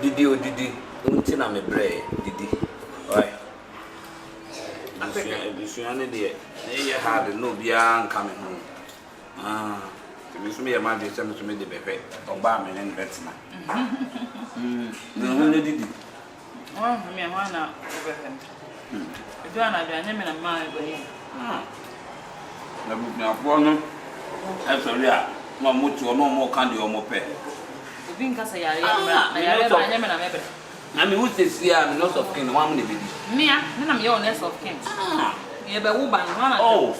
Didi. Unti na me bre Didi. Right. This one dey. Dey hard no bia coming home. Me so me ma dey say me so me dey befe. Oba me ne betina. No Didi. Me na befe. Do na me na ma go here. Na bu na po no. E so ri a ma mutu o no mo kan de o mo pe. Obi nka say yare ba me na me be. I mean, who's this year? I'm not of king. One minute, baby. Me, I'm your nest of king. You be woman, one. Oh,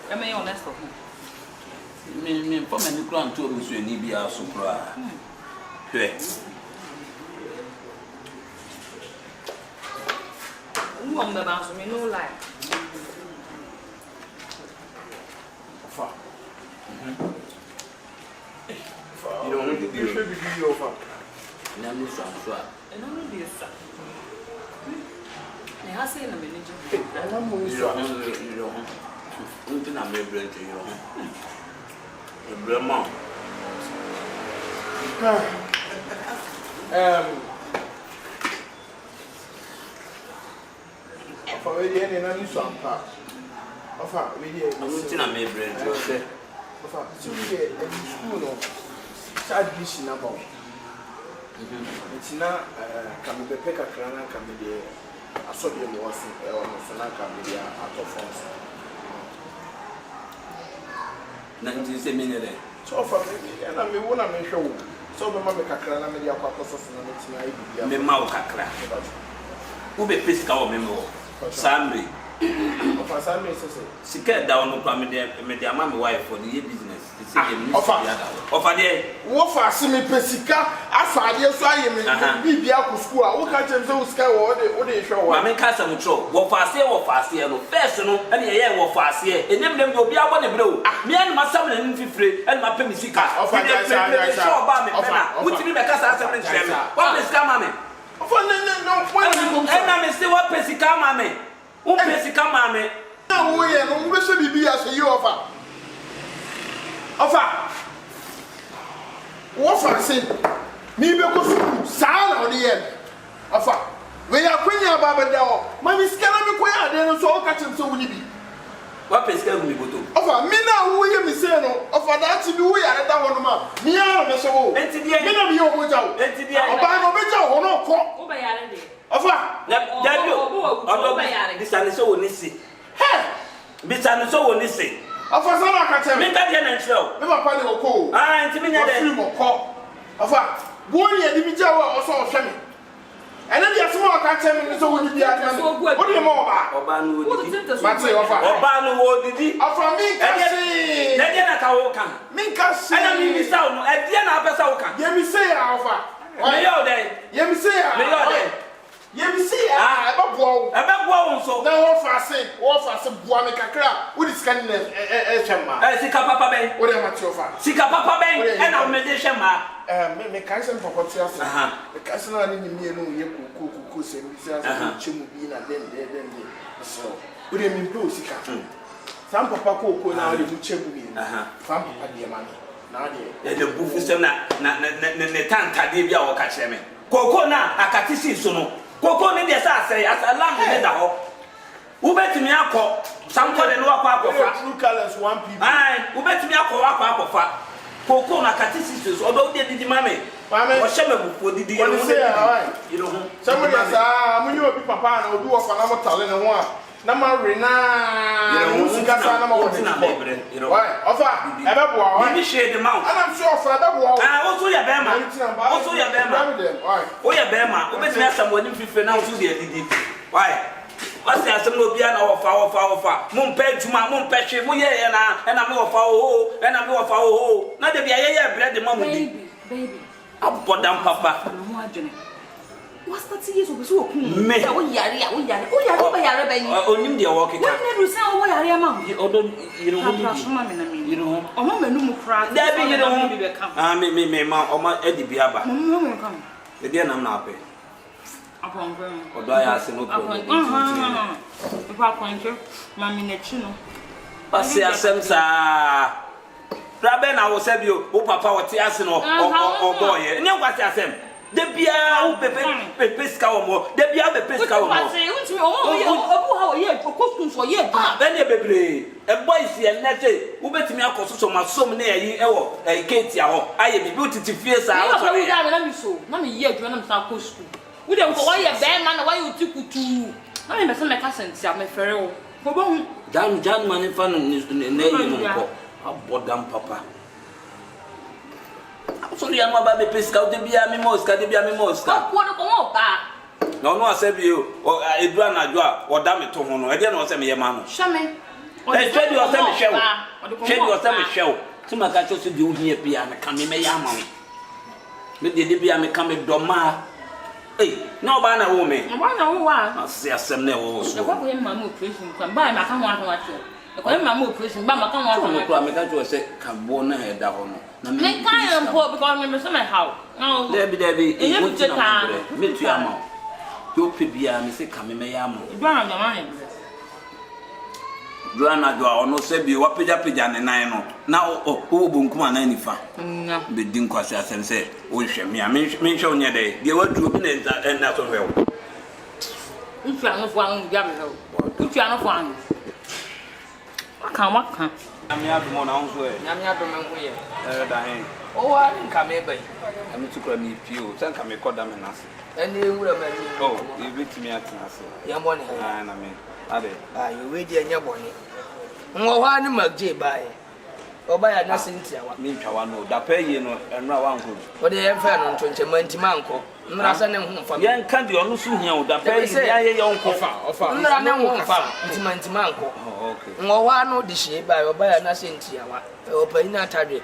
I'm your nest of king. Me, for many crown to me, so you need be a super. Hey. Who on the bounce? Me no lie. Far. You don't want to You should be your far. I'm not sure. And only this. I have seen a manager. I am only You don't. Until I'm a brand to you. A grandma. Of already any nanny swamp. Of her, we Until I'm a brand to you. Of her, so we get a school of child mission about. It's not can be pick a crana can be there. I saw them was on the can be there out of France. Nothing to say minute. So for me, and I mean, one I may show. So the mamma crana media purpose and Me mau kakra. Who be physical memo? Sammy. of a Sunday. Sika down no come me dey ama me wife for the business. Offer there. What for see me pesika afa there so aye me bibia ku school a wo ka chem say wo sky wo dey show wo. Ma me ka sam tro. Wo fa ase no. First no, and ye wo fa ase. Enyem dem obi abo ne bre o. Me an ma sam na nfifire, and ma pe me sika. Offer there. So ba me pena. Wuti me be ka sa sam ne chere me. What me sika ma me? Offer no when you come. Na me say what pesika ma me. Who pesika ma me? Na wo ye no wo be so bibia so you offer. Offer. What for say? Me be go school. Sa na odi ye. Offer. We ya kwenya baba dawo. Ma mi skana me kwenya de no so o ka chem so woni bi. What pesika go me boto? Offer me na wo ye mi say no. Offer that ti bi wo ya da wo no ma. Me ya no so wo. Enti dia. Me na me yo mo jawo. Enti dia. Oba no be jawo ho no ko. Wo ba yare de. Offer. Na bio. Odo ba yare. Bisane so woni si. Hey. Bisane so woni si. Offer so na ka chem. Me ka dia na nchiro. Me papa ni ko. Ah, enti me nya de. Offer mo ko. Offer. Bo ye di bi jawo o so o hwe me. And then you small can tell me so would be at what do you more about? Obanu Obanu didi. Offer me kasi. Nadiana Kawoka. Me kasi. And I mean, Miss Town, at Diana Pesauka. Ye me say offer. May you day. Ye me say. May you day. Ye me say. Ah, about wow. About wow, so. Now offer some boy make a crap. What is can Chama? Sika Papa Bay. What am I to offer? Sika Papa Bay. And I'm meditation ma. Me can't for what you are. The castle in the near no ye cook say chimu bean and then so. Would you mean pro Sika? Some papa cook now the chimu bean. Some papa dear money. Now the booth is na tanta de bia o ka chere me. Koko na akatisi so no. Koko ne de sa say as alarm de da ho. Wo betimi akọ somebody no akọ akọfa. True colors one people. Ai, wo betimi akọ akọfa. Koko na katisi so odo de didi mame. Mame. O sheme bufu didi you know. You know. Somebody say mun you be papa na obi wo fa na mo tale ne ho a. Na ma rena. You sika sa na ma wo ti na bebre. Why? Ofa, e be boa wa. Me share the mount. And I'm sure for that boa. Ah, also ya be ma. Also ya be ma. Why? O ya be ma. O betimi asam wani fife na so de didi. Why? What's the asem no bia na ofa. Mo mpa ntuma, mo mpa hwe, mo ye na me ofa o, na me ofa o. Na de bia ye bread ma mo di. Baby. Abodam papa. Mo adwene. What's that years obi so okun? Me. O yare ba yare ba yin. Onim de wo keka. When na do say o yare ma. Odo yiro ho di. Yiro ho. O ma manu mu kra. Da bi yiro ho. Ah me ma o ma edi bi aba. Mo kam. De dia nam na ape. Upon Odo ya se no problem. If I point you, Mammy Nechuno. Pase asem sa. Rabe na wo se bi o papa wo te ase no o boy nye kwati asem de bia wo pepe ska wo mo de bia pepe ska wo mo Untimi obu ha wo ye okosku so ye ba be ne bebre e boys ye nete wo betimi akoso so masom na yi e wo keti a ho aye bi utiti fie sa wo so ya na mi so na mi ye adwuma na mi sa akosku wo de ko wa ye be ma na wa ye otikutu na me se me ka senti a me fere wo ko bo hu jan man fa no na yi no ko abodam papa so ya no ba be pesca de bia mi mosca ko no ko mo ba no asebi o edura na jo a oda me to ho no e de no se me ye ma no shame e twedi o se me hwew twedi o se me hwew ti maka cho so de o hia bia me ka me ya ma me de bia me ka me doma na ba na wo me ba na wo wa ase asem na wo so e ko ye ma mo operation kan ba ma ka ho ato e ko ye ma mo operation ba ma ka ho ato ko me ka cho se ka bo na he da ho no na me kan am po because me say me how no Debbie e wo ti na me tu ama yo pe bia me se ka me ya ma Joanna jama ne Joanna do ono se bi wa peja ne nan no na o bonkuma na nifa be din kwase asem se o hwe me hwe onye de wadu bi na so hwe Utu anu fo anu bia me ho utu anu fo anu waka ami adumo na onso e nyame adom enko ye da hen o wa nka me bai ami tukura mi pio se nka me koda me nase ene ewura ma ni oh e betimi atena se ya mbone na me ade you we di enya bone nwo ha ni magje bai oba ya na sentia wa mi ntwa wa no da pa ye no enra wa nko o de ye fa no ntonche mantima nko nra sa ne ho fa ye nka de ono su hia o da pa ye ya ye nko ofa nra ne ho fa ntimantima nko okay nwo ha no de hye bai oba ya na sentia wa opa ina Atadwe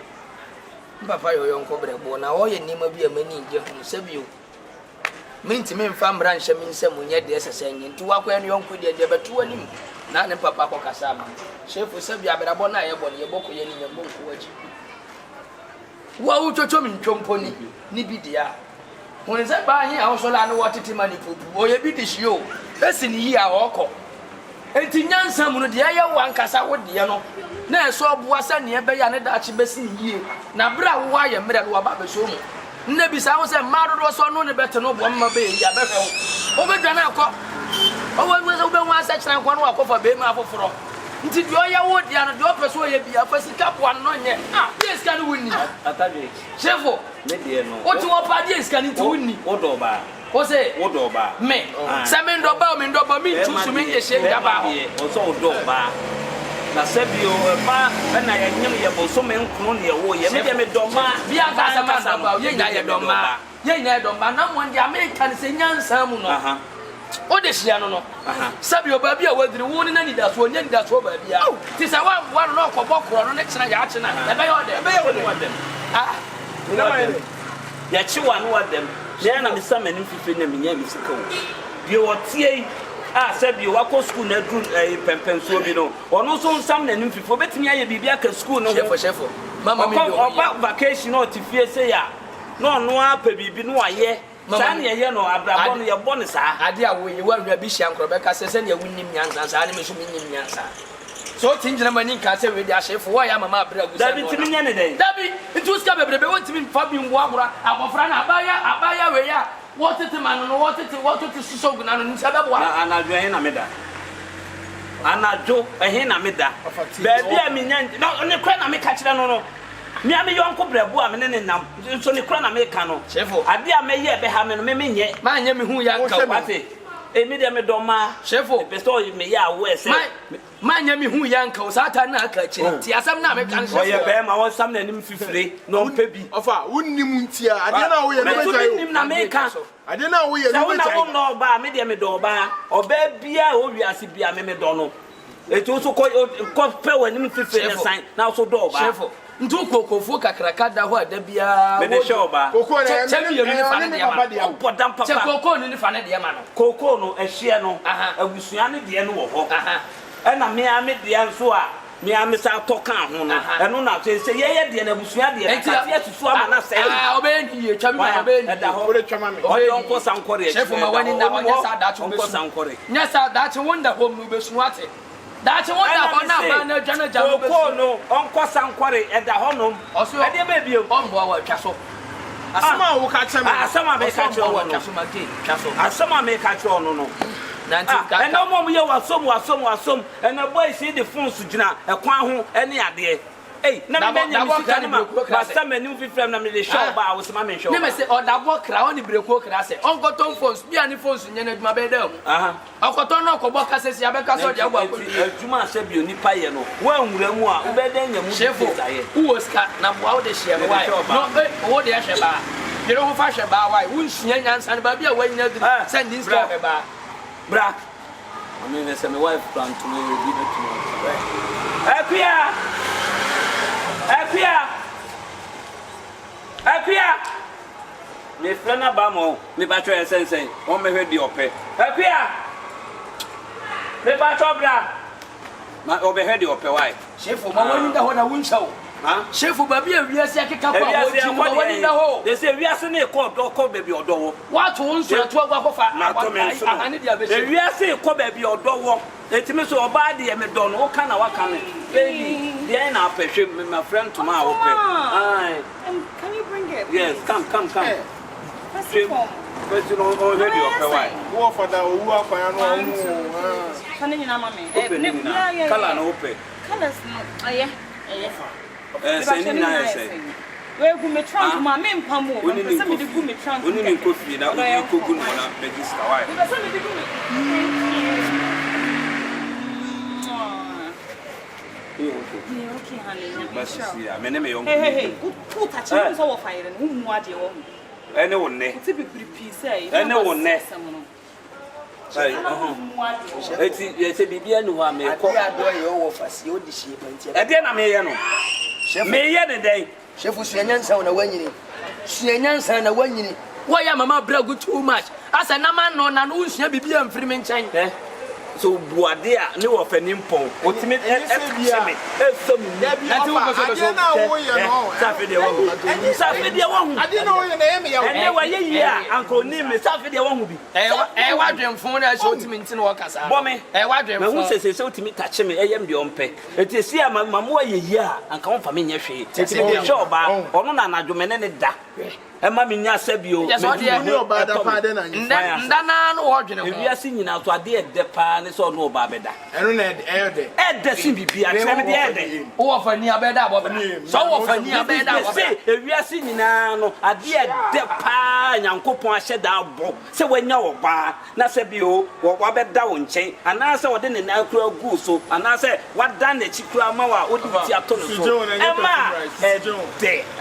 papa yo nko brebo na wo ye nima bi amani je hu sabio mentime mfa mra nhye me nsem nye de sesenye nti wakwa ne yonko de betu anim na ne papa ko kasa ma Shifo sabia abrabo na ye bone ye boko ye ni nyambo nko waji wa uchocho mi ntwompo ni bidia won se ba hin a so la no wotete mani popu o ye bi dihio esi ni yi a woko enti nyansa mu no de ye wankasa wo de no na eso boa sa ne be ya ne da chi besi ni yi na bra wo aye mre no ba be so mu nne bi sa wo se madodo so no ne bete no bo mma be ya be fe wo be dwa na akọ o wo be wa sa chira nkwa no akọfa be ma afoforo nti dio ya wo dia no dio peso ye bia fa sika bo no nye yes kan wonni Atadwe Shifo me de no o ti wo pa die sika ni ti wonni wo do ba o se wo do ba me se me ndo ba mi ntusu me ye she da ba o so wo do ba na sebio ba na ye nyem ye bo so me nkunu ne wo ye me de me do ma bia ka sa ma ba ye nya ye do ma na mo ndi American se nyansa mu no o de hia no sabio ba bia wadiri wo ni na ni da so nya ni da so ba bia ti sa wa no ko bokoro no ne kina ya kina e be yo de wadem ya chi wa no wadem ne na me sa manim fifi na me nya me sika wo bi wo tie sabio wa ko school na dru pempen so bi no ono so nsam na nim fifi obetimi aye bibia ka school no Shifo mama mi do oba vacation no ti fie se ya no no apa bibi no aye sa ne ye no abrabo no ye bone sa ade a wo ye wa hwa bi hia nkro be ka se ne wunnim nyansa sa ne me so minnim nyansa so tinjina mani ka se we di Shifo wo ya mama abra gu sa Dabi timi nya ne den Dabi ntu ska bebrebe wo timi mfa bi mbo agora akofra na abaya we ya wotete man no wotete suso gu na no ntia be bo anadwo he na meda anadwo he na meda ba bia mi nya no ne kwa na me ka kire no mi ame yonko brebo a me ne nam so ne kura na me ka no Shifo ade a me ye be ha me no me nye ma nya me hu ya nka kwate me de me do ma Shifo be so me ya wo ese ma nya me hu ya nka o sata na aka kire ti asam na me kan Shifo o ye be ma won sam na nim fifire no mpa bi ofa wonnim ntia ade na wo ye no be me nim na me ka ade na wo ye no be na wo no ba me de me do ba oba bia o wiase bia me do no etu so ko pe wanim fifire ne san na so do ba Shifo ntu kokofo kakraka da ho ada bia me de show ba koko na champion ni fa ne dia o podam papa che koko ni fa ne dia ma no koko no ehie no abusua ne de no wo ho na me ame de nso a me ame sa to kan ho no eno na so se ye de na abusua de na ka fie susu ama na se obe ni ye twami obe ni da ho ore twama me o don ko sankore Shifo ma wani na wanya sa da chu ko sankore nya sa da chu wonda ho mu be suwate That's what I no, Uncle Sanquari at the Honum. Also, I did maybe on board castle. Asama will catch him. Asama may catch on castle. Asama may catch on no. And no more you are some, and the boy see the phone to Jina, a quahu, any idea. Hey, never mind. But some new film, the show bar was my show. Never say, or that walk around the break walk. I say, Uncle Tom phones, be any phones in my bed. Uncle Tom, Koboka says, Yabaka, so you must have you nipa. Well, more, better than your Shifo. Who was cut now? How they share why? No, what they are about. You don't fashion about why? Who's Yans and Babia when you send this bar? Bra. I mean, it's my wife plan to give it to me. Apia. Me frana bamo, me batwa sense, on me head the ope. Apia. Me batwa bra. Ma overhead the ope why? Shifo, ma woni da ho na wunchaw. Shifo ba bia wiase akeka kwa ho ti ma woni da ho. They say wiase na ekọ do ko ba bi odo wo. What won so to agwa kofa. Ani dia be she. Wiase ekọ ba bi odo wo. Etimi so oba de me do no ka na waka me. Baby, there na apehwe me my friend to ma ope. Aye. Can you bring it? Yes, come. First you know already ope why? Wo for da owu akwan no. Can you na mama? Yeah. Color no ope. Colors no. Yeah. Say ni na say. We go me trunk ma me mpamu. We say me dey go me trunk. Oni ni kofi na we go go na register why? We say me dey go me. Okay, honey. But see, I mean, hey, who touch you so fire and who more do you? Anyone, ne? To be pretty, say. Anyone, ne? It's a baby, no one may call your office, you the sheep. And then I may a day. Chef was Shannon sound away. Shannon sound away. Why am I brag too much? As a man on an ocean, be and Freeman Chang. So Boadia knew of an impon. What me? I didn't know your name. And why ye Uncle Nim is Saturday won't be. I want them phone as short to maintain workers. Bommy, I want them who says so to me touch me. I am beyond pay. It is here, my mamma, ye and come for me. It's a job or no, I do men da. And Mammy Sabio, yes, what do you know about the pardon? And then, ordinary. We are singing out to a dear depan. So no babeda. And Ed the Simbi, I tell me, oh, for near bed, so for near bed, I say, if we are singing now, a dear depa, and coupon shed out. So when you're bar, Nasabio, or Wabed down chain, and answer what didn't outgrow goose, and I say, what done the Chikra Mawa would be a ton of Emma,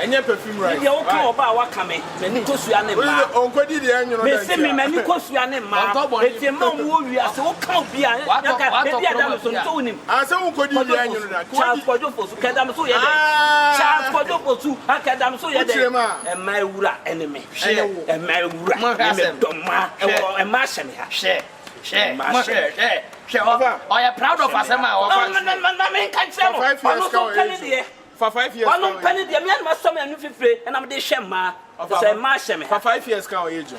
and your perfume right. You're okay about what coming, and it goes to an uncle did the annual. They send me many costs to an emma, it's a mom who we are so can't be. I saw could you chance for you for Kadam so chance for you for two Kadam so and my Ura enemy and my Ura and Marsham share I am proud of us. For 5 years, I'm penny the man must some and and I'm the shema of a Marsham for 5 years. Cow age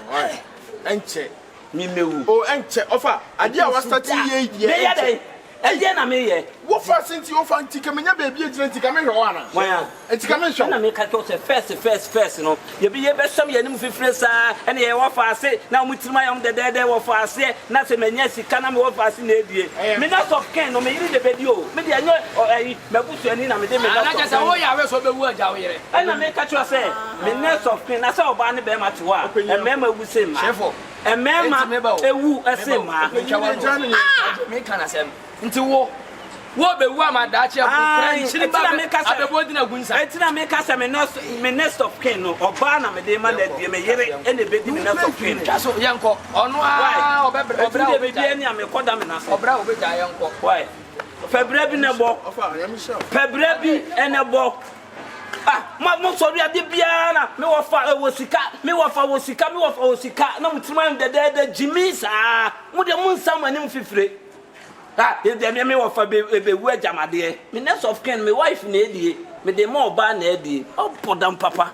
and check. Oh, and check offer. I did was 38 years. Again, I may. What first since you find Ticamina baby, it's coming on. Why, it's coming. I make a first, you know. You be a best some young friends, and you offer I say, now with my own the dead of I say, nothing, and yes, it cannot offer us in the day. Minutes of Ken, or maybe the video, maybe I know, or I Mabusu and I just always of the word out here. And I make a say, minutes of Ken, I saw Barney Bema to walk, and member will say, Shifo, and member, a woo, a sim, make an assembly. Into war. What be one my Dutch? I make us a nest of kin or banner, me demand that you may hear any bit in the nest of kin. Just so young cock on why or any I'm a codamina or brow with a young cock. Why? Febrebi in a book, Febrebi and a book. Ah, my sorry, I did Biana, me or fire was Sika, me or fire was Sika, me or Sika, no time the dead Jimmy's ah, would the moon someone in 50. Ah, if they may offer a word, my dear. Me nest of kin, my wife, Neddy, me the more ban Neddy. Oh, poor damn papa.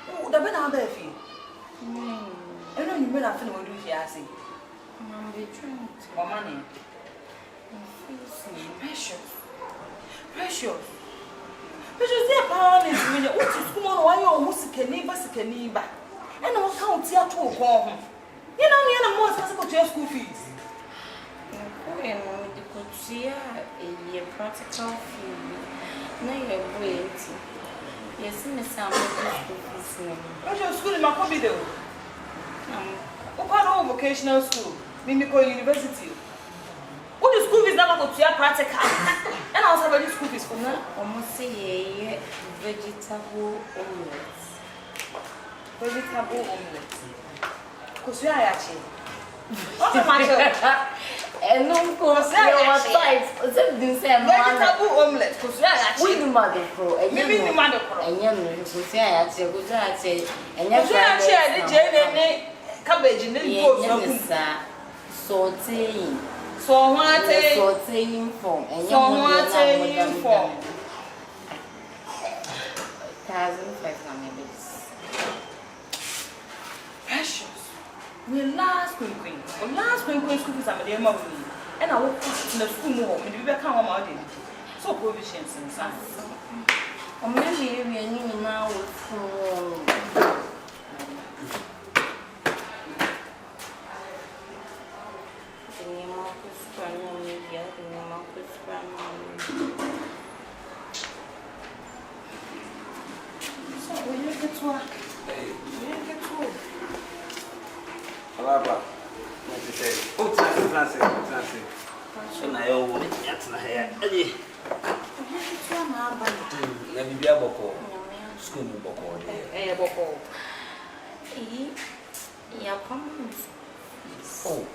Oh, the better baby. I know you better feel what you say. I'm be trying to. More money. Precious. Precious. Precious, they pound is when you want to school on why you almost can neighbor. And no count here to go. You know, me and the most possible to your school fees. And the could see a practical field. No, you're waiting. Yes, Miss Sam, What's your school in my copy though? What part of vocational school? Mimico University. What the school is not to your practical. And I was already school fees for now. Almost say vegetable omelette. Vegetable omelette. Because you are actually. What's the matter? And of course, your size. Vegetable omelette. Because you are actually. We do mother pro. Maybe the mother pro. And young Lucia, I say, good, I say, and you are actually the Jane cabbage in the book. Sauteing. So what sauteing form. And young form. 1,500. Precious. We last queen. School is a medium of me. And I walk in the school more and we become our day. So provisions and sons. Or maybe we are now for. So we get to work. Alaba. What you say? Oh, translate. So now you want it na here. Eh. Na bibia boko. School mu boko dey. Boko. Ya come. Oh.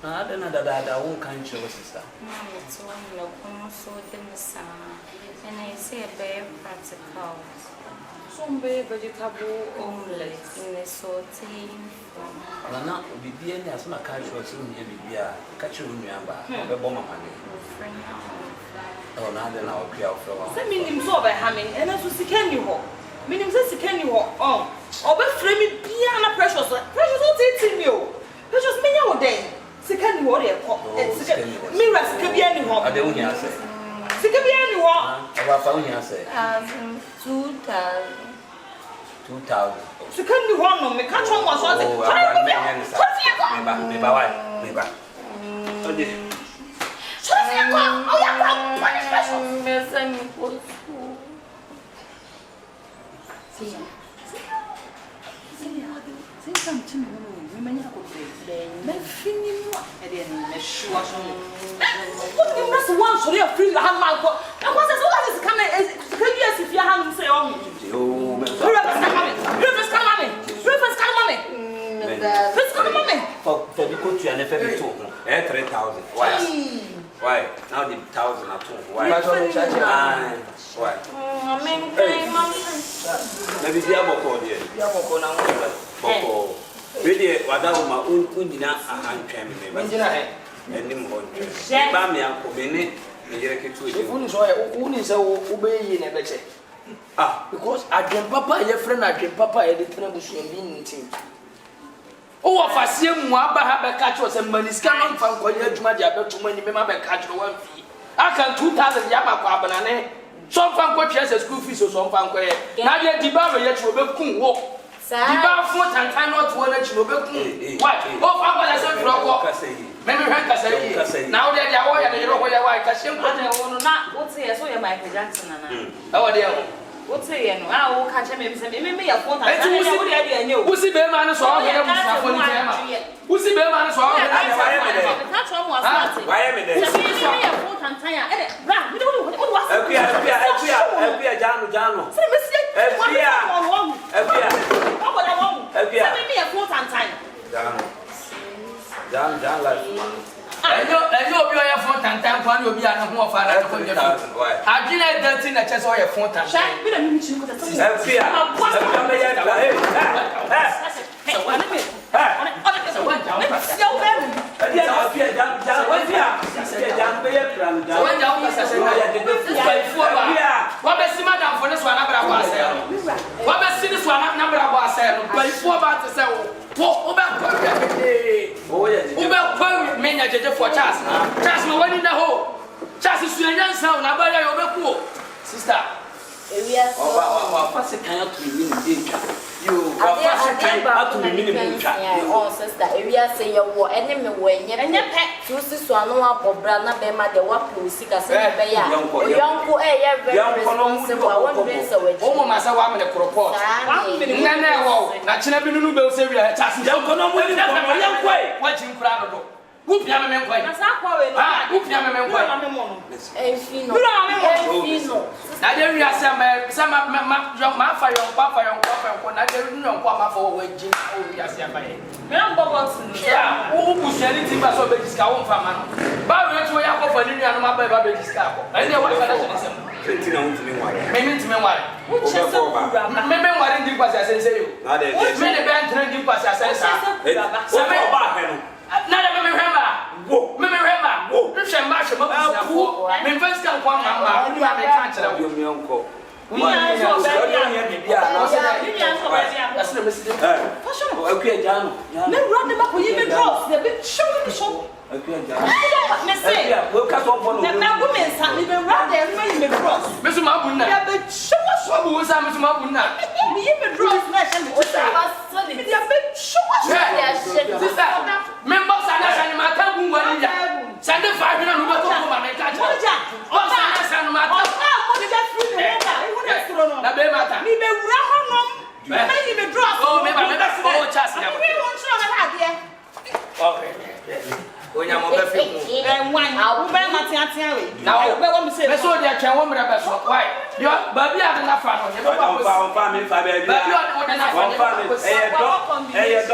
Na da won kan show sister. Mama, it's one no come so them sana. And I say a practical. Some vegetable omelette in the sauteing form. Na obibi ani asoma ka show so nya bibia. Ka che onuaba. Be bo mama ni. Oh, na de na okua ofo. Say minim so be hamming and so sika ni ho. Minim say sika ni ho. Oh. Obe frame me bia na precious. Precious o titi mi o. Precious me nya wo den. Sika ni ho de ko. Sika mi ra sika bia ni ho. Ade unya say. Sika bia ni ho. Aba fa unya say. 2,000. Sika ni ho no me ka chon wa so te. Me ba why? Ode. Oh yeah, precious. Why? Now the 1,000 at all. Why? Why? Maybe the Aboko there. The Aboko now. Boko. Really, Wadama Undina and Champion. And him on Bamia, Obene, the Yereke. If you obey in a better. Because I dream Papa, your friend, I dream Papa, I didn't know being team. Oh, if I see him, I catch us and money scanning from Korea to my job to many member catch 1 fee. I can 2,000 Yama banana. Some fan coach has a school fees or some fan court. Now yet the bar yet will be cool walk. The bar foot and time not one that you will be what? Oh, I said, maybe I say, now that you are and you know where you are, because not what's here, so you're Michael Jackson. Oh, dear. What's here? I will catch him. Maybe a phone. I know. Who's the man? So I'm going to who's the man? So I'm I know you are phone and time for you be an home of I didn't that thing that just saw your phone and time. We don't need to go. jeje for Charles. Charles no one in the hole. Charles is your young son, I buy your cool. Sister. Oh, what's a kind of you are to be sister, area say your war enemy when you and your pet to Suano or Brana Bema, the one who seek us. Young boy, very responsible. I won't be so with oh, Massa Woman, a propos. Naturally, no bill, Syria, Tassi, don't go on with young way. Watching crowd. Whoop Yamaman Quay. Whoop Yamaman Quay. Now there you are some my fire, Papa, and I didn't know what for waging. Oh, yes, yeah, who was anything but so big discount from man. But we were up for Lilian, my baby discount. I know what maybe to me, why? Which is maybe what in the pass, I say you. Many band trending pass, I say, None of them remember. Rich and Marshall, my first come one, Mamma, you have a cancer of your uncle. We are so very that's the message. Okay, John. Then run them up with you, cross. They're a bit short. Okay, John. We'll cut off one of them. Now, women have even run there and made cross. Mr. Mabuna, but show us what was Mr. Mabuna. We even draw smash and what's a bit short. Members are not in my tongue. Send the 5 minutes over my country. Oh, San Martin. Na be mata. Mi be wura honom. Me be drop. Oh, me oh chance na. Me won sure na ade. Okay. Onya mo be fi mu. Wan. Wo be mate atia we. Na wo be wo me say. Me so dia twen wo mra be so. Why? Yo, ba bi ade na fa no. Ye be pa me fa be bi. Ba bi ade na fa.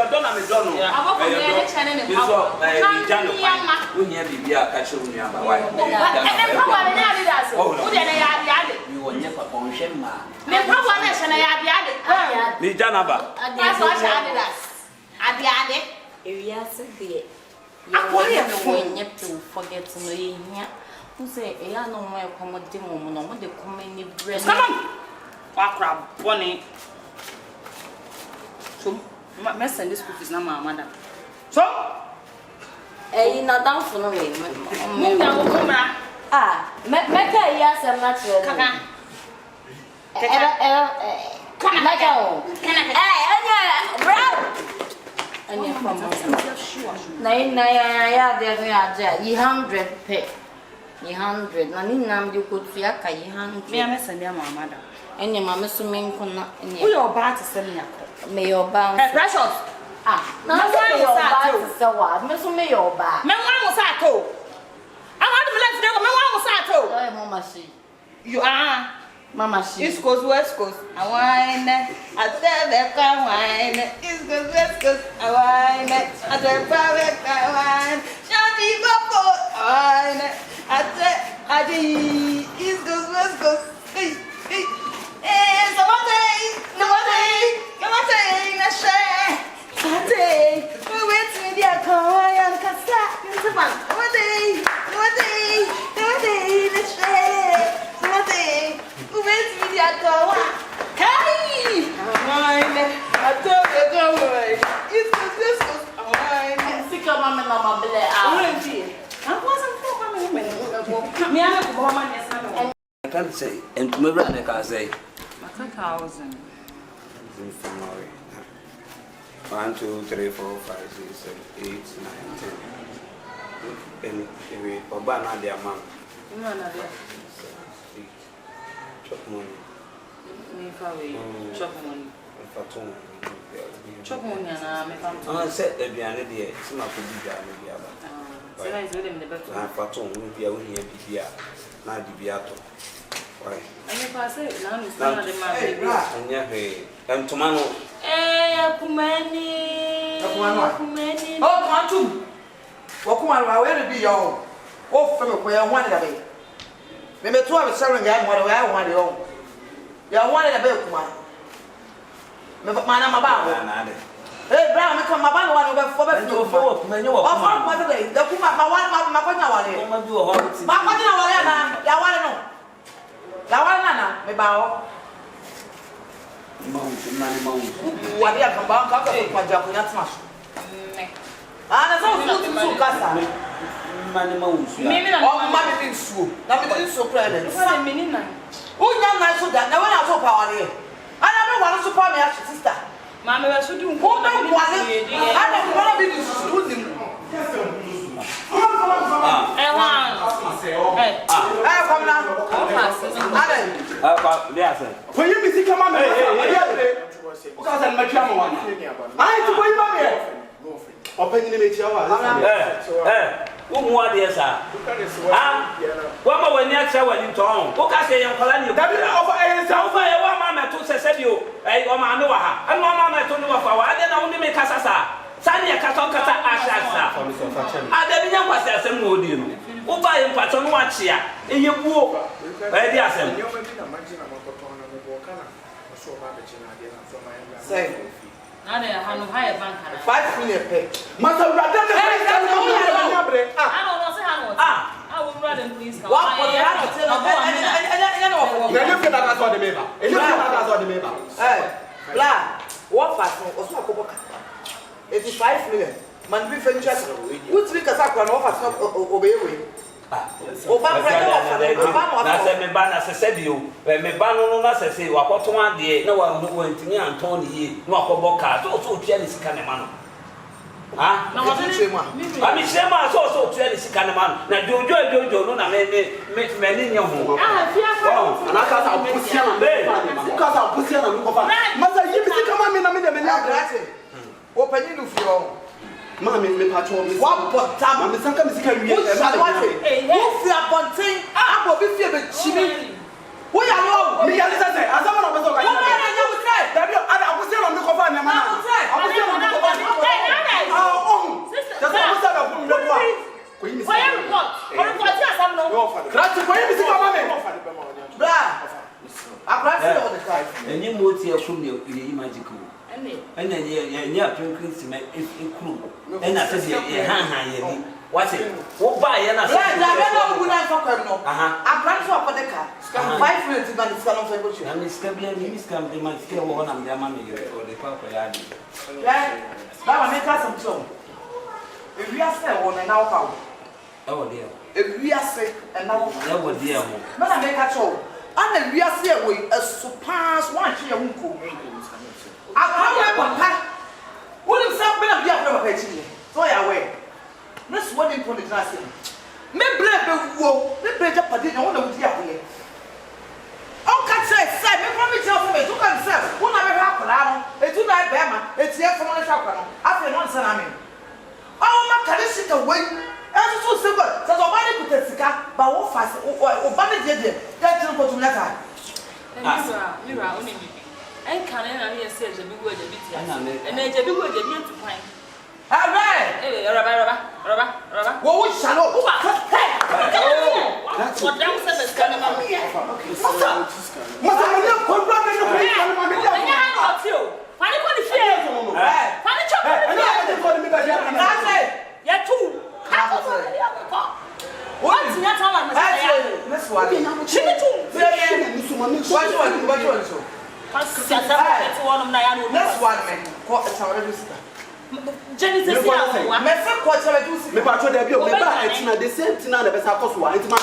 Do na me do no. Abo ko me ne chane ne pa. So, jano pa. Wo nya bibia ka che wo nua ba. Why? E pa wa ne ade da so. Wo de na ya ade. Onye papa onhwe ma me papa na hye na ya ade ni janaba ade so ade area se de akore me onye to forget no yehia who say e ya no mo e komode mo no mo de come ni bread come on wakra boni so me send this cookies na ma madam so na down for no we me na wo komra meka iya sem na chere kaka meka o bro anya from na ya de ya ja 100 pe 100 na ni nam de ko tu ya ka 100 me amesa ni amada enya mama so men ko na enya we your ba to send ya me your ba precious na me your ba to say wa me so me your ba me wan mo sa to I want to let you know, I was at Mama, she. You are Mama, she. East Coast, West Coast. I wine. I tell the car wine. East Coast, West Coast. I wine. I tell private car wine. Shanty Babo. I wine. I tell East Coast, West Coast. Hey, somebody, let's share. Somebody, we went to the car and Cassa. One day, let's share. Somebody, we went to the car. Hey, I told the girl, it's this. I'm sick of Mama Blair. I wasn't for me. I have a woman, yes, I can't say, and to me, I can't say. 1,000. 1, 2, 3, 4, 5, 6, 7, 8, 9, 10. Anyway, Oba na their man. No, na there. Chop money. Me fawe. Chop money. Faton. Chop money na me faton. Ah, set the biane there. Si ma ko bibia na bia ba. Ah. Se na is them the better. Ah, faton. We bia we here bibia. Na di bia to. Why? Anya pa say na no stand na the man. Anya he. Tomano. Kumani. Kumani. Oh, Quantum. Wakuma, where be your oh, from where I wanted a bit. Maybe 2 hours selling that what I want your own. You wanted a bit, Kuma. Maybe my name about it. Hey, Brown, come about one over 4 men. You are one day. The Kuma, my one, my one, my one, Lawana, me bow. What do you come back? I'm going to smash. Ah, that's all. mani ma usu. Mimi na mama be nsuo. Na me dey nsuo kra na. Fa me ni na. Unya na so da. Na when I so power there. Ana me wan so power me as sister. Mama we so di nko. Ko be wale. Ana me wan be nsuo ni. Come now. For you, Missy, come on. Because I'm my channel. I to go in here. Open the shower. What is that? What about when you're showing in town? What can I say? I'm calling you. That is over a self. I want Mamma to say you. I want Manoa. And Mamma to know for I didn't only make us. Sanya Katonkata Ashasa. Adabina was a same who buy in Paton Watchia in your book. Where the assembly. Say, I have no higher bank. 5 million pay. Must have rather I don't know how. I would rather please. What for the other tell Hey, blah. What fast was not Coboca? 85 million. Man, we finish us. What's the Casacra offers not obey? Na se me ba na se se bio me ba no na se se wakoto ade na wa ntini Antoni yi na wakobo ka so tua ni sika ne ma no ha na wa tue ma ami shema so tua ni sika ne ma no na jojo no na me ni nya ho Fia fa na ka sa busia na me ka sa busia na ko fa masa yi bi sika ma me na me de me na open you fio Mami, me patro me. One but time. Me sanka me sika wiye. Wo fi abonten, abo bi fi be chimi. Wo ya no. Me ya lisa say, asama na beso ka. Wo na nya wo try. Dabi ada abusi na me ko fa na ma. Abusi na me ko fa. Just abusi na ko me ko. Ko yi mi sika. report ya sam no. Krati ko yi mi sika ma me. Bra. Akra fi o de try. Enyi mo ti e kum ne yi magical. And then you are drinking cement if you crew. And I said, what's it? What buy and I said, I don't know. I plan to up the car. 5 minutes in the salon for you. And it's coming, he's coming, they might still one of them or the papa yard. Now make us some song. If we are still on an hour, oh dear. If we are sick and now, oh dear. But I make a show. And then we are still away as surpass one year won't go. I can't papa. What is up with a beer from a petty? So I away. This one in point is nothing. Me brave wo, me brave a party, I want to be here. Oh, can't say, me from me tell me, to can say, one of a half it's too night, Bama, it's here from the shop. After one son, I mean. Oh, my carriage away. As so simple, so nobody put a cigar, but what fast or bandage did it. That's not to let Mira, only me. And can I say the big word a bit? And then the big word a bit to find. All right. Rubber. What shall hey! That's what down says kind of a Genesis, me patro de bi o me ba etina the same thing na be sa koso wa nti ma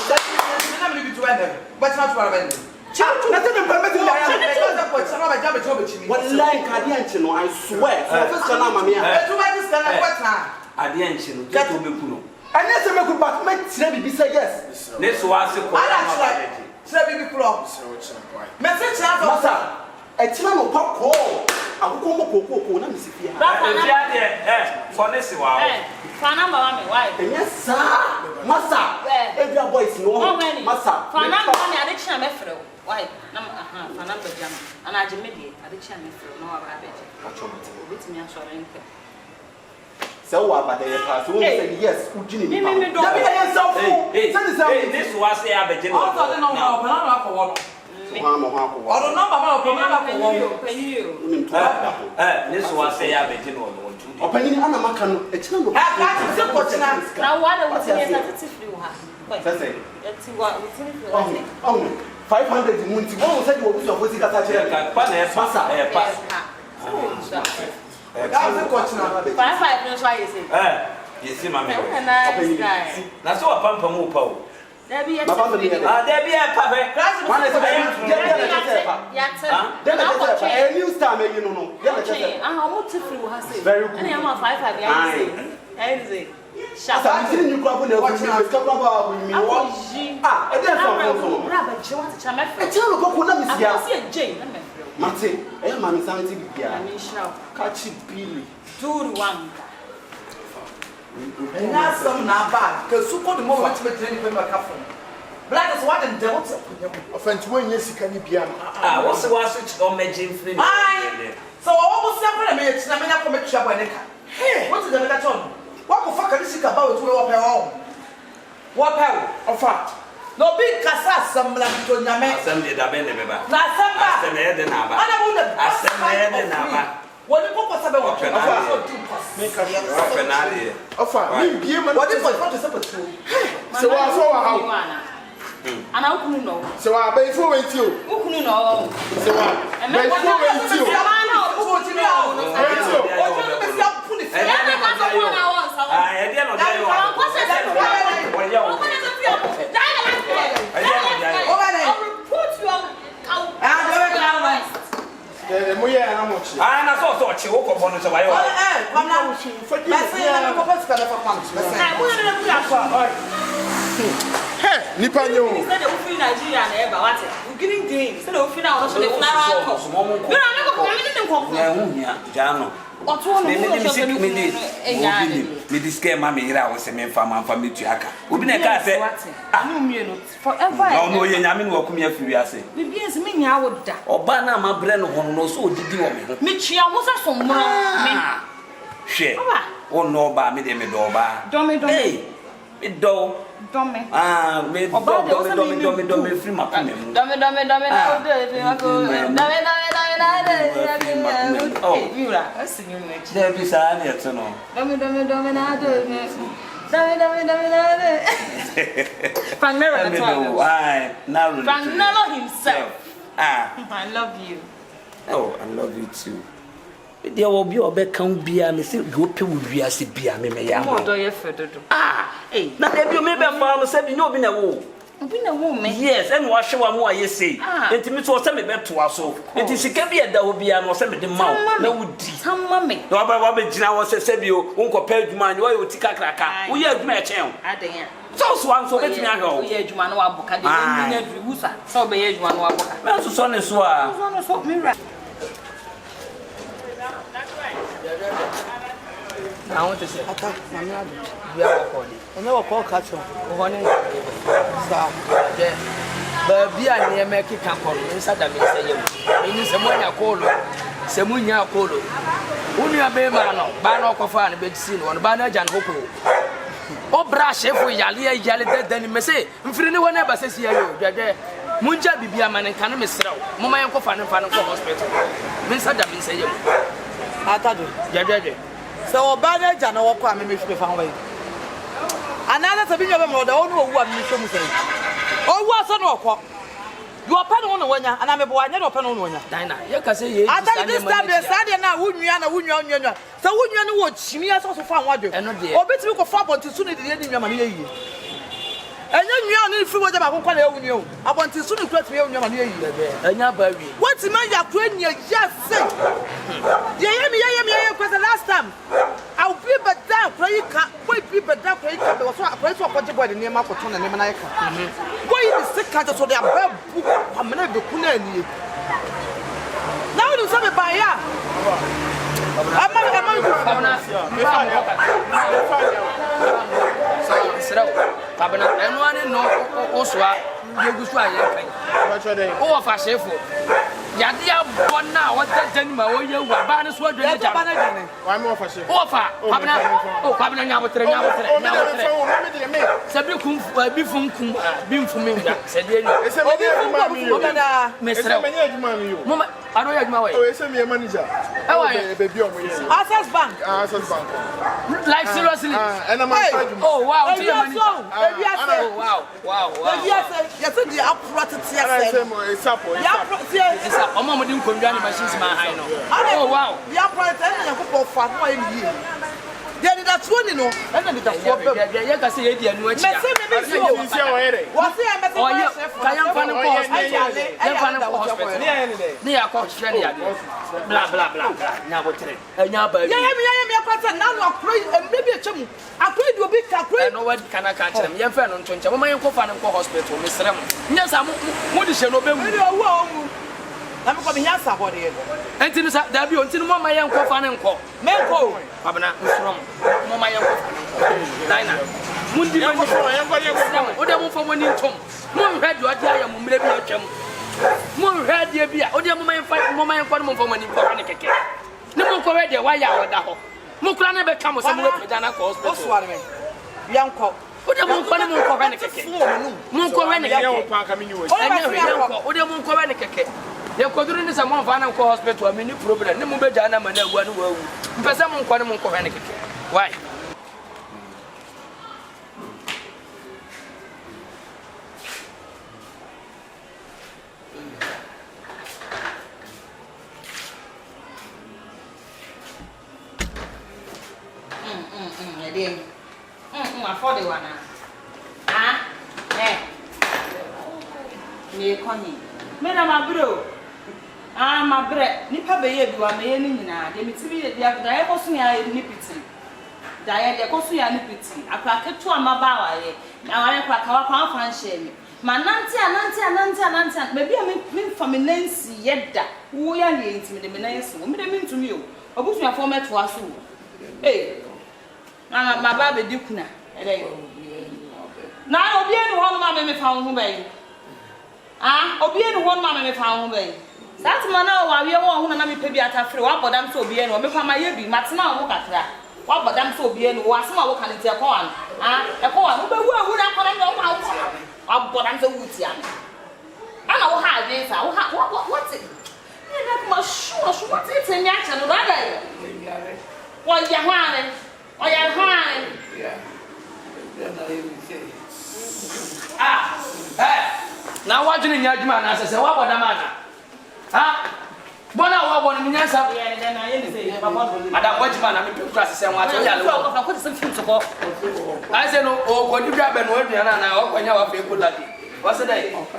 na me bi to end but not to end na te me permit me ya wallahi ka dia nchi no I swear first na mama ya to my this kana what na Ade nchi no to be kuno anya se me ku but me tire bi say yes ne so ase ko tire bi pro me se tire for masa etina no pa ko akoko mo kokoko na misifia for this wa for number 1 why yes sir masa every boys no masa for number 1 addiction me frɛ why for number jam and ajimedi addiction me frɛ no aba abeje bit me asore nke so wa ba dey pass who say yes ujini ni pa me do be dey self hey this was say abeje no no Ọ̀rọ̀ nọ́mbà máa ọ̀pọ̀ máa kọ̀ wọ́n. This was say abeje no no ntu. Ọ̀pẹ̀ni ana maka no ekyina no. Ka ti se kochina. Na wa da wuti ne ta titi free ha. Sese. Eti wa wuti ne free. Oh, 500 mu nti wọ́n sẹ́ di wọ́n busu ọ̀fọ̀ sí kata kyerẹ́. Pa na e pasa e pa. Ka ti kochina. 55 no so aye say. Yes, mama. Nice guy. That's what pampa mo pa o. There be a there be a papa. One is a new star, you know. I'm not too free. Very good. And I'm on 5 years. Anything. Shut up. I'm seeing you probably know what's about me. Ah, it is from Rabbi Jones. I'm a tell you what I'm saying, Jane. Martin, and Mammy Sanity. Catch it, Billy. 2-1. And that's some now bad. Because so called the moment to be training for my coffin. Black is what and devils. Offense when yes, you can be. What's the one switch on Majin Flynn? So almost 7 minutes, I mean, I come to shop when they can. Hey, what is the megaton? What the fuck can you see about to your home? What hell? Of fact. No big cassa, some like to Yame. Assembly that been the member. Not some bad. I don't know. What the fuck was about? What is what is up to? So I saw how. And I couldn't know. So I pay for it you. Who couldn't know? So I pay for it you. I saw so chill for bonus of my own. Hey, Nipanyo. Instead of free Nigeria and ever, what? We're getting games. Instead of free now, so they're not. You're not me discare mammy here. I was a man from family to Aka. We been a car say, I know forever. No, I mean, welcome here for you. I say, we be as many I would die. Or Bana, my brain on no so did you want me? Mitchia was a some more. Share. Oh, no, by me, they made over. Don't it do. Ah, me don't free my payment. Oh, you are a senior next. There be sad to know. Fanello himself. Ah, I love you. Oh, I love you too. There will be a better count beer, Mr. Gope would be as a beer, me. Ah, hey, now have you maybe found 7 no been a woman? Been a woman, yes, and wash one more, you say. Intimate was semi better to us. So it is a caveat that will be an awesome the mouth. No, would some mummy. No, but Robert Gina was a Sebio, Uncle Pedman, you will take a cracker. We have met him. So one so let me go. We had one book. So be age one book. Well, so son is what. I want to say, we are recording. I never call catch on. But be a near Mackie Campbell inside the Mr. You need some money, Polo. Only a baby man, Bano Cofa and Big Sin, one banner Jan Hopo. Oh, brush if we yally, then you may say, if anyone ever says here, Munja Bibia man and can miss out. Mama and Cofa and Fan Hospital. Mr. Dabin say, Atadwe. So bad Jana walk on me if found way. Another Sabina the owner who was Miss. Oh, what's on walk? You are pen on the one, and I'm a boy, never pen on one. Daina, you can say, I thought this time the Saturday now, wouldn't you? So wouldn't you know what she has also found what you and not there. Or bet you go forward to soon as the end of your money. And then you only feel what about what you I want to soon press me on your money. And you're buried. What's the man you're doing? You just say, you hear me? Because the last time I'll be but down, play cat, wait, people down, play cat, there was a place of what you bought in the Marco and Nemanaka. Why is the sick cat so they are bad? I'm not the Kumasi. Now do something by ya. I'm Pabana, and one no Oswa, you go to oh, for Shifo. Yadia Bona, what that gentleman, you were Barnes, what you're Japan. Why more for Shifo? Pabana, oh, Pabana, Sabu, Bifum, Bim from India, said it's a Mama, I don't have my way. Oh, send me a manager. How are you, baby? Access Bank. Access Bank. Like seriously. And I'm oh, wow. Wow. Yes, the apparatus. It's up. It's up. I'm doing conjuring machines. Oh, wow. The apparatus. I'm going to go for 1 year. They did that one, you know. And then the four. You can see it. You see, maybe what say I'm better. Oh, you can't find a course. Near coach, blah blah blah. Now what? Now maybe a chum. I played you big crazy. No one can catch them. Young friend on 20. Woman, you go find a hospital, Mr. Yes, I'm what is your name? I'm coming here, somebody. And there be until my young coffin and call. Melco, Abana, from my young Daina. Mundi, what I want for one in Tom. Moon had your idea, maybe a chum. Moon had the idea, or the moment fight, moment for money for any cake. No more correct, why you are that. Mukra never comes some work with Dana calls. Young cop. What the moon calling for any cake? Moon correct, what the moon correct. You could do this among Van Hospital, a mini problem. No more Jana man, one will. Pesam Quantum Coranic. Why? I thought they were now. Me Connie. Madam Abro. My bread, Nippa Bay, you are maying now. They meet me at the Diacosia Nipity. Diacosia Nipity. I crack it to a mabawa. Now I crack our fancy. My Nancy, maybe I mean from a Nancy yet. We are into the menace. What mean to you? I put your format to us. Hey, my baby Dukna. Now I'll be in one mamma found away. I'll be in one mamma found away. That's mana wa we won na me pebi atafre wa bodam so obi enu o me kwa ma ye bi matena wo kakra wa bodam so obi enu wa asema wo kan ti ekọ wan ekọ wan wo bewu awu na kwara ndo wa bodam so wuti an ana wo ha adwen sa wo what it me na kuma sure what it nya cha no da wo ya hwane o ya hwane na wa dwene nya adwuma na asese wa bodam ana Bona wa won munya sa na ye ni say madam wajima na me pekura sese nwa to ya lo ko ko se film to ko I say no o ko dibia be no aduana na o kwanya wa fe kula di wa se dai o ko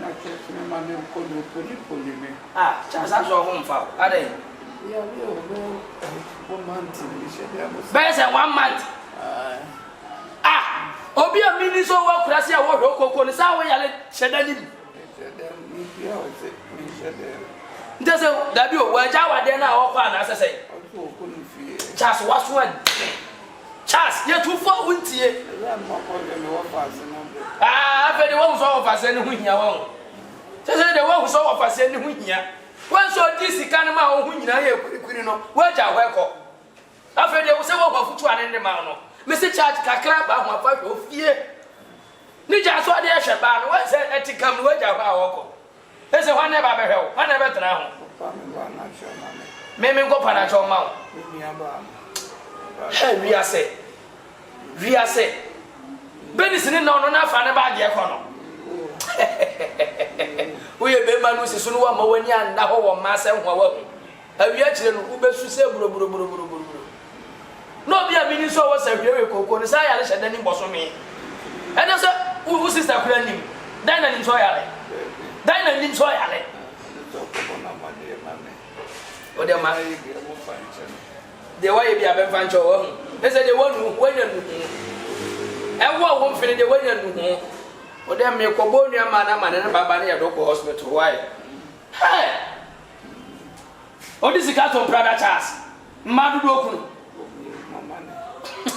na ke me ma me ko do poli me cha sa so ho mfa adai ya we o month ni she dia bo be say 1 month obi a mini so wa kurase a wo hwe kokko ni sa wo yale shedani Ndese dabi o waja wade na awokwa na asese Charles waswan Charles ye tu fo wuntie afa de wo so ofase ne huhia wo sese de wo so ofase ne huhia wan so di sika ne ma wo hunyina ye kurikuri no waja hweko afa de wo se wo kwafutu ane ne ma no Mr. Charge kakra ba ho afa hwe ofie ni ja so de hwe ba no we se etikam no waja hwa awoko ese hwa ne ba be hwe hwa ne be tra ho me go pana cho ma he wi ase Bernice ni no na fa ne ba de ko no we be ma no sisu no wa ma wani anda ho wo ma se hwa wa awia kire no u be su se buro no be a mini so was a very cocoa, and say I shall then bosom me. And also, who sister Culinary? Daina in Soyale. Daina in Soyale. What the man? The way be a benfancho. They said the one who went and what won't finish the way and what them make Cobonia man and Babania Doko Hospital. Why? Hey! Oh, this is a cat on Prada Chas. Madu.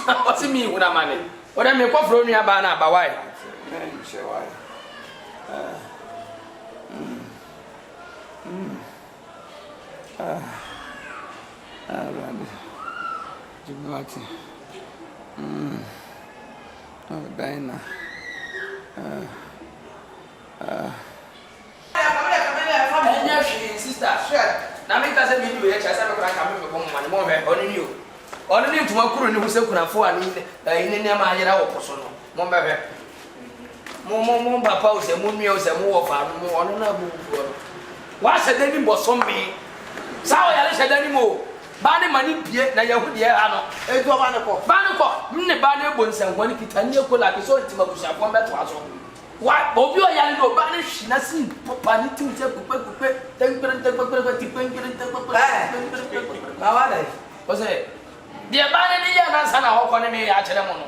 What's it mean with a money? What I make from your banner, but why? Daina. Sister, now make us a video. I said, I'm coming from one you. Only to my crew who said, "Kuna in the Managerial or Posono." Momba, Mom, Papa, was a mummy, was a more of a more. What's a daddy was on me? So I said anymore. Bani mani pie na Yahudi ano. Edu abaneko. Baneko, mne bani bonsan kwani kitanie kola ke so ntima busia kwa beto aso. Wa obi o yale no bani hina sin papa ni tim se kupe tempere Na wala. Ose dia bani ni ya na sana ho kone me ya chere mo no.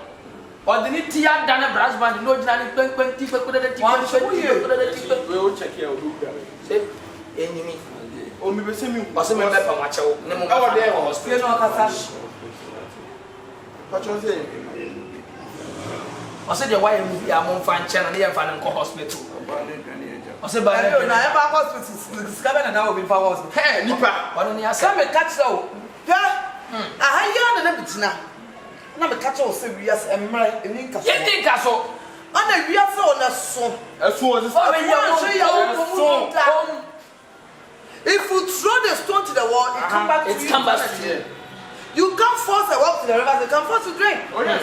Odini ti ya dane brass band no jina ni pen ti ti. We o check here o do that. Se enimi. O mi be se mi. O se me be pa wachewo. Ne mo Awo de o hospital no kasa. Pacho se. O se de why mu ya mo fan chen na ye fa ne hospital. O se ba na e ba hospital skabe na na o bi fa hospital. Hey nipa. Wano ni asa. Come catch so. Ja. Aha ya na bitina. Na me catch o se wias emre eni nka so. Ye think aso. Ana wias o na so. Eso o se. If you throw the stone to the wall, it come back to you. It come back to you. You can't force the water to the river, they can force to drink. Oh yes.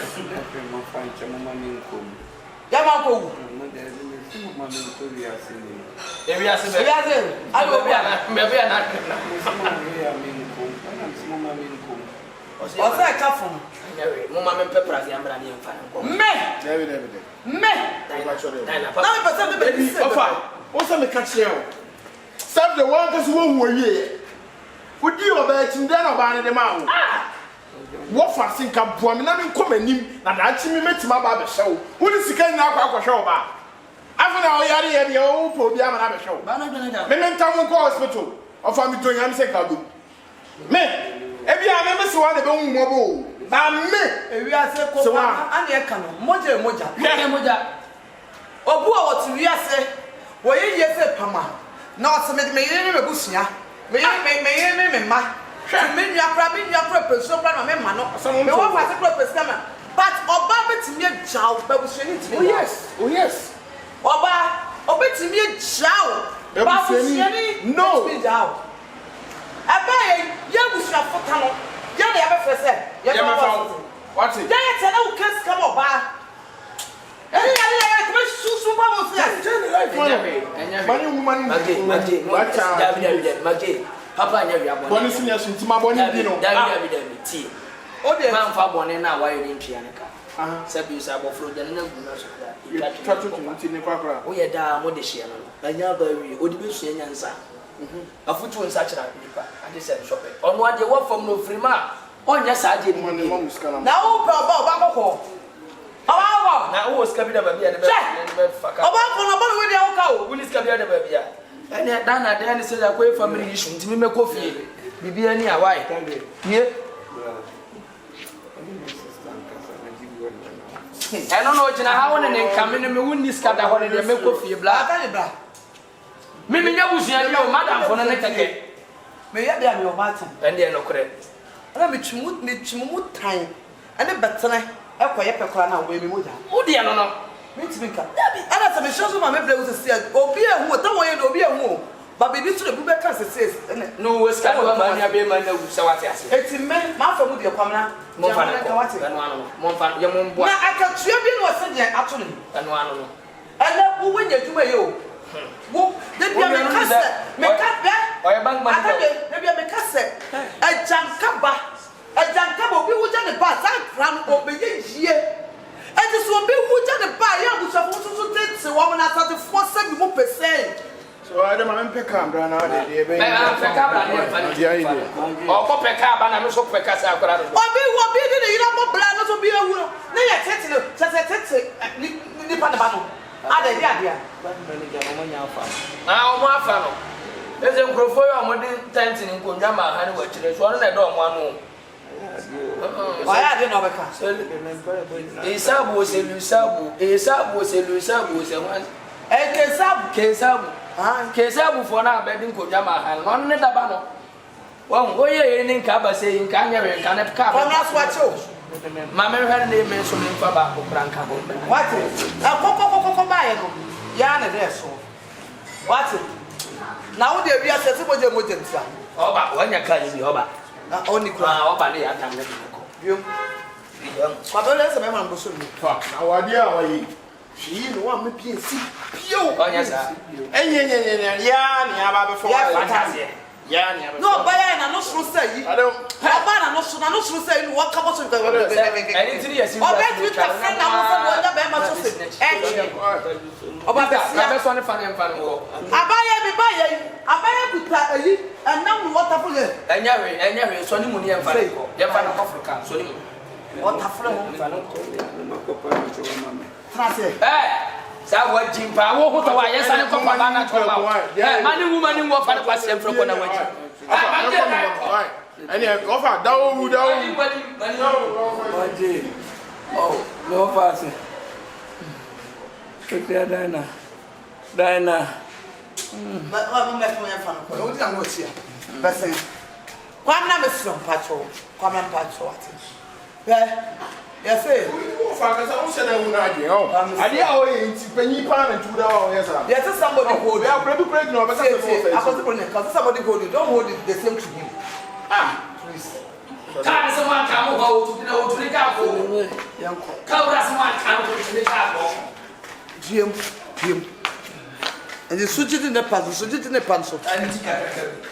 Yamanko. What's that come from? Mama men pepper the ambra ni mfa nko. Me. Daina. Now me person be be say. Ofa. O say me catch you. Serve the one cuz wo hu ye. Udi oba etimde na oba ne de ma wo. Wo fa sinka boa me na me nkom anim na da chi me metima ba be hyew. Wo ni sika nyina akwa hwe oba. Afa na o yare ye de o po bia ma na be hyew. Ba na dwana da. Me mentam ko hospital. Ofa me to nyam se ka do. Me ebia me se wa de be hu mo bo. Ba me ewiase ko pa ana e ka no moja Moja. Obu a woti wiase wo ye yese pama na o se me yere me busia me ma me nua peso kra na me ma no me wo fa se kra peso ma but oba betimi agjaw ba busuani timi Oh yes oba obetimi agjaw ba busuani no timi agjaw aba ye busuafo fota no ye na ye be fese ye be fa what it ye tell you case come oba come susu ba mo se money woman Mage papa nya wi abone boni sinya suntima boni bi no David ti o de man fa bone na wa yiri ntwia ne ka sabi sa bofro de na gu na so da twatu nti ne kwakra o ye da mo de hye no anya ba wi o de be sua nyansa afutu nsa kira nipa ade se shope ono ade wo fam no frima onya sa ade ni na o pa ba kokko na o ska bi da ba bia de be faka oba ko no ba we de o ka o woni ska bi da ba bia ene Daina de se da ko family issue ntimi me kofie bibia ni awai nie eno no jina ha woni ne nkame ne me woni ska da hore de me kofie bla me nya busua ni o madam fo no ne keke me ya bia me o matan ende no kore ana me twimu tan ane betene ekoye pekora na wo me moja o de no no Mintimika. Ana se me show ma me bleu se obi ehu ta wo ye do obi ehu ba bibi to the bube kan se says no we ska ba ma nya be ma na wu se wate ase eti me ma fa mu de kwamna mo fa na wate anu mo fa ye mo mboa na aka tua bi no se je ato ni anu no ana wo wenya dwuma ye o wo de bia me kase me ka be o ye bank man de bia me kase ajanka ba obi wo ja ne ba sa kram obi ye yie eti so be hu ja ne ba ya busafo so tete wo na start for 7%. So I don't remember camera now dey be. Camera dey. O ko peka ba na me so peka sa akora do. Obi dey dey ira mo bla no so bi ewu no. Na ya tete no, tete ni pa na ba no. Ada dia dia. Ba manager no nya afa. Ah o mo afa no. Eze nkrofo yo mo dey tent ni nkonwa ma ha ne wa kire so no na do mo anu. Why I didn't know about Esabu se wan. Kesabu for na bedin ko jama han. On ne daba no. Won go ye ni nka ba se nka nya we nka ne ka. Come last watch you. Ma me hwere ne me so me fa ba ko branka ho. What? Ko ba ye no. Ya na there so. What? Now they be assess moje ntia. Oba wanya ka ni oba. Oni kwa oba ne ya tam ne ko. Biom. Kwa bele se me ma mboso ni. Na wade a wayi. Shi no wa me pie si. Bio. Onya sa. Enye ya ni aba be fo. Ya fantasy. No, buy and no so say. I don't. Abana no so say you walk about to. Anything yes. Oh, bet with a friend now for the Bema so say. Oba best one fan and fan go. Abaya be buy. Abaya put yi and now waterful. Enya so ni mu ni fan go. Ye fan Africa so ni mu. Waterful. Sa wa jimpa wo ho to wa yesa ne kopa ba na to ma mani wo fa ne kwase mfro ko na wa ji ani go fa dawo Oje oh no fa se Kete Daina ma me fa no ko o ti an wo ti bese kwa na me so pacho kwa me pacho ati yes sir Fakasa o se na wu na ade o ade a o ye nti panyi pa na tuda wa o yes sir yes somebody hold you break no because somebody hold you don't hold it the same to him please ka se man ka mo ba o tu na o tu ka ko yanko ka ura se man ka mo tu ka ko gm and the suji in the pan so ani ti ka